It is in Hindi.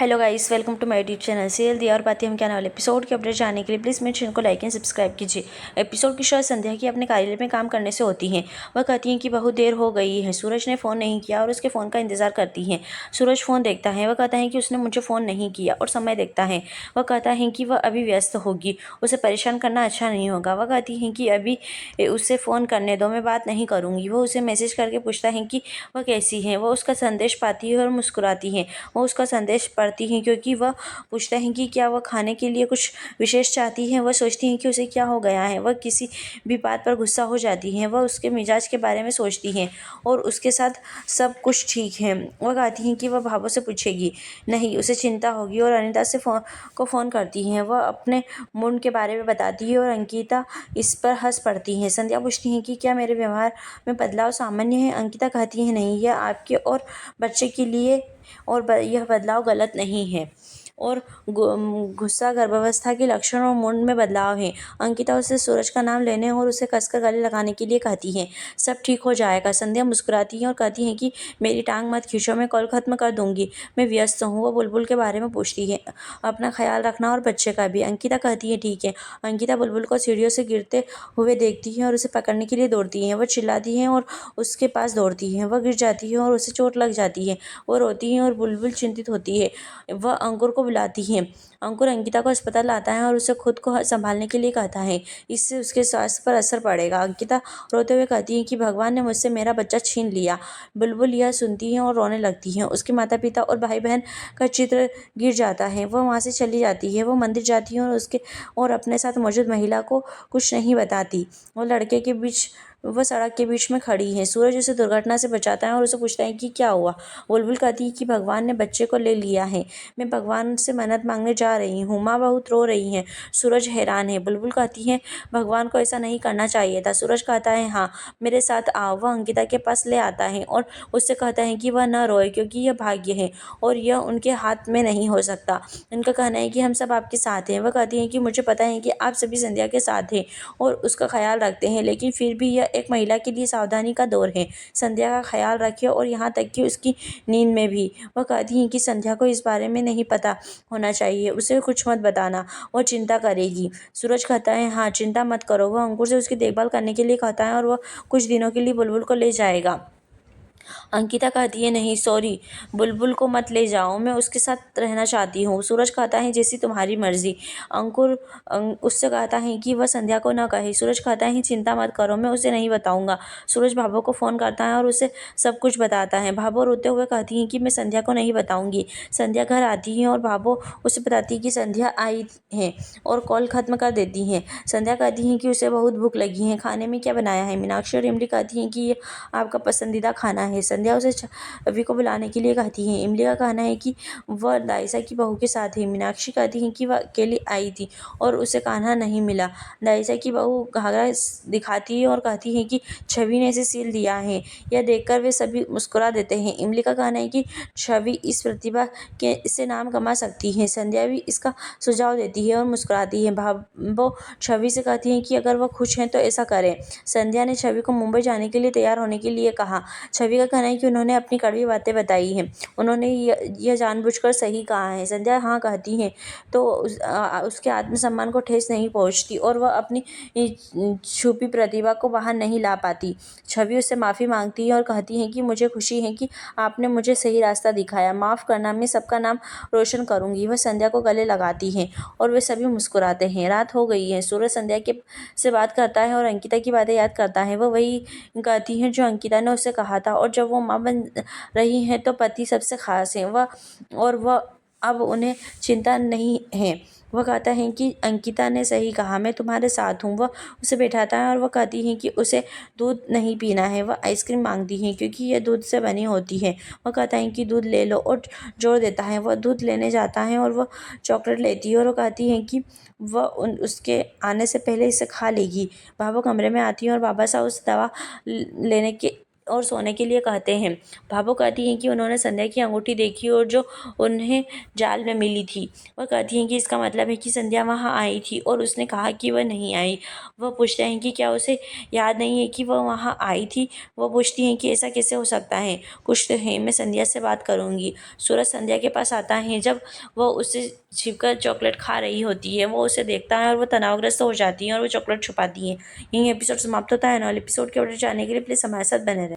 Hello guys, welcome to my YouTube channel serial दिया और बातें हम क्या वाले एपिसोड के अपडेट जानने के लिए प्लीज़ मेरे चैनल को लाइक एंड सब्सक्राइब कीजिए। एपिसोड की शुरुआत संध्या की अपने कार्यालय में काम करने से होती है। वह कहती हैं कि बहुत देर हो गई है, सूरज ने फ़ोन नहीं किया और उसके फ़ोन का इंतजार करती हैं। सूरज फ़ोन देखता है, वह कहता है कि उसने मुझे फ़ोन नहीं किया और समय देखता है। वह कहता है कि वह अभी व्यस्त होगी, उसे परेशान करना अच्छा नहीं होगा। वह कहती हैं कि अभी उसे फ़ोन करने दो, मैं बात नहीं करूँगी। वह उसे मैसेज करके पूछता है कि वह कैसी है। वह उसका संदेश पाती है और मुस्कुराती है। वह उसका संदेश पढ़ती हैं क्योंकि वह पूछता है कि क्या वह खाने के लिए कुछ विशेष चाहती है। वह सोचती हैं कि उसे क्या हो गया है। वह किसी भी बात पर गुस्सा हो जाती हैं। वह उसके मिजाज के बारे में सोचती हैं और उसके साथ सब कुछ ठीक है। वह कहती हैं कि वह भाभो से पूछेगी नहीं, उसे चिंता होगी और अनीता से फ़ोन करती हैं। वह अपने मूड के बारे में बताती है और अंकिता इस पर हंस पड़ती है। संध्या पूछती है कि क्या मेरे व्यवहार में बदलाव सामान्य है। अंकिता कहती है नहीं, यह आपके और बच्चे के लिए और यह बदलाव गलत नहीं है और गुस्सा गर्भावस्था के लक्षण और मूड में बदलाव है। अंकिता उसे सूरज का नाम लेने और उसे कसकर गले लगाने के लिए कहती है। सब ठीक हो जाएगा। संध्या मुस्कुराती है और कहती है कि मेरी टांग मत खींचो, मैं कॉल खत्म कर दूंगी, मैं व्यस्त हूँ। वह बुलबुल के बारे में पूछती है, अपना ख्याल रखना और बच्चे का भी। अंकिता कहती है ठीक है। अंकिता बुलबुल को सीढ़ियों से गिरते हुए देखती है और उसे पकड़ने के लिए दौड़ती है। वह चिल्लाती है और उसके पास दौड़ती है। वह गिर जाती है और उसे चोट लग जाती है। वो रोती है और बुलबुल चिंतित होती है। वह अंकुर को बुलाती है। अंकुर अंकिता को अस्पताल लाता है और उसे खुद को संभालने के लिए कहता है, इससे उसके स्वास्थ्य पर असर पड़ेगा। अंकिता रोते हुए कहती है कि भगवान ने मुझसे मेरा बच्चा छीन लिया। बुलबुल यह सुनती है और रोने लगती है। उसके माता पिता और भाई बहन का चित्र गिर जाता है। वह वहाँ से चली जाती है। वह मंदिर जाती है और अपने साथ मौजूद महिला को कुछ नहीं बताती। वह सड़क के बीच में खड़ी है। सूरज उसे दुर्घटना से बचाता है और उसे पूछता है कि क्या हुआ। बुलबुल कहती है कि भगवान ने बच्चे को ले लिया है, मैं भगवान से मन्नत मांगने जा रही हूँ। माँ बहुत रो रही है। सूरज हैरान है। बुलबुल कहती है भगवान को ऐसा नहीं करना चाहिए था। सूरज कहता है हाँ, मेरे साथ आओ। वह अंकिता के पास ले आता है और उससे कहता है कि वह न रोए क्योंकि यह भाग्य है और यह उनके हाथ में नहीं हो सकता। उनका कहना है कि हम सब आपके साथ हैं। वह कहती है कि मुझे पता है कि आप सभी संध्या के साथ हैं और उसका ख्याल रखते हैं, लेकिन फिर भी यह एक महिला के लिए सावधानी का दौर है। संध्या का ख्याल रखिए और यहाँ तक कि उसकी नींद में भी। वह कहती हैं कि संध्या को इस बारे में नहीं पता होना चाहिए, उसे कुछ मत बताना, वो चिंता करेगी। सूरज कहता है हाँ, चिंता मत करो। वह अंकुर से उसकी देखभाल करने के लिए कहता है और वह कुछ दिनों के लिए बुलबुल को ले जाएगा। अंकिता कहती है नहीं सॉरी, बुलबुल को मत ले जाओ, मैं उसके साथ रहना चाहती हूँ। सूरज कहता है जैसी तुम्हारी मर्जी। अंकुर उससे कहता है कि वह संध्या को न कहे। सूरज कहता है चिंता मत करो, मैं उसे नहीं बताऊंगा। सूरज भाभो को फ़ोन करता है और उसे सब कुछ बताता है। भाभो रोते हुए कहती है कि मैं संध्या को नहीं बताऊंगी। संध्या घर आती है और भाभो उसे बताती है कि संध्या आई है और कॉल खत्म कर देती है। संध्या कहती है कि उसे बहुत भूख लगी है, खाने में क्या बनाया है। मीनाक्षी और इमली कहती हैं कि ये आपका पसंदीदा खाना है। संध्या उसे छवि को बुलाने के लिए कहती है। इमली का कहना है कि वह दाइसा की बहू के साथ है। मीनाक्षी कहती है कि वह अकेली आई थी और उसे कान्हा नहीं मिला। दाइसा की बहू घाघरा दिखाती है और कहती है कि छवि ने इसे सील दिया है। यह देखकर वे सभी मुस्कुरा देते हैं। इमली का कहना है कि छवि इस प्रतिभा के से नाम कमा सकती है। संध्या भी इसका सुझाव देती है और मुस्कुराती है। भाभो छवि से कहती है कि अगर वह खुश हैं तो ऐसा करें। संध्या ने छवि को मुंबई जाने के लिए तैयार होने के लिए कहा। छवि का कहना है कि उन्होंने अपनी कड़वी बातें बताई हैं, उन्होंने यह जानबूझकर सही कहा है। संध्या हाँ कहती है तो उसके आत्मसम्मान को ठेस नहीं पहुंचती और वह अपनी छुपी प्रतिभा को बाहर नहीं ला पाती। छवि उससे माफ़ी मांगती है और कहती है कि मुझे खुशी है कि आपने मुझे सही रास्ता दिखाया, माफ़ करना, मैं सबका नाम रोशन करूँगी। वह संध्या को गले लगाती हैं और वे सभी मुस्कुराते हैं। रात हो गई है। सूरज संध्या के से बात करता है और अंकिता की बातें याद करता है। वह वही कहती है जो अंकिता ने उससे कहा था और जब वो माँ बन रही हैं तो पति सबसे खास है। वह अब उन्हें चिंता नहीं है। वह कहता है कि अंकिता ने सही कहा, मैं तुम्हारे साथ हूँ। वह उसे बैठाता है और वह कहती है कि उसे दूध नहीं पीना है। वह आइसक्रीम मांगती है क्योंकि यह दूध से बनी होती है। वह कहता है कि दूध ले लो और जोर देता है। वह दूध लेने जाता है और वह चॉकलेट लेती है और वह कहती है कि वह उसके आने से पहले इसे खा लेगी। बाबा कमरे में आती है और बाबा साहब उस दवा लेने के और सोने के लिए कहते हैं। भाभो कहती हैं कि उन्होंने संध्या की अंगूठी देखी और जो उन्हें जाल में मिली थी। वह कहती हैं कि इसका मतलब है कि संध्या वहाँ आई थी और उसने कहा कि वह नहीं आई। वह पूछते हैं कि क्या उसे याद नहीं है कि वह वहाँ आई थी। वह पूछती हैं कि ऐसा कैसे हो सकता है, कुछ तो है, मैं संध्या से बात करूँगी। सूरज संध्या के पास आता है। जब वह उससे छिपकर चॉकलेट खा रही होती है, वो उसे देखता है और वो तनावग्रस्त हो जाती है और वो चॉकलेट छुपाती है। यही एपिसोड समाप्त होता है। नए एपिसोड के अपडेट जानने के लिए प्लीज़ हमारे साथ बने रहें।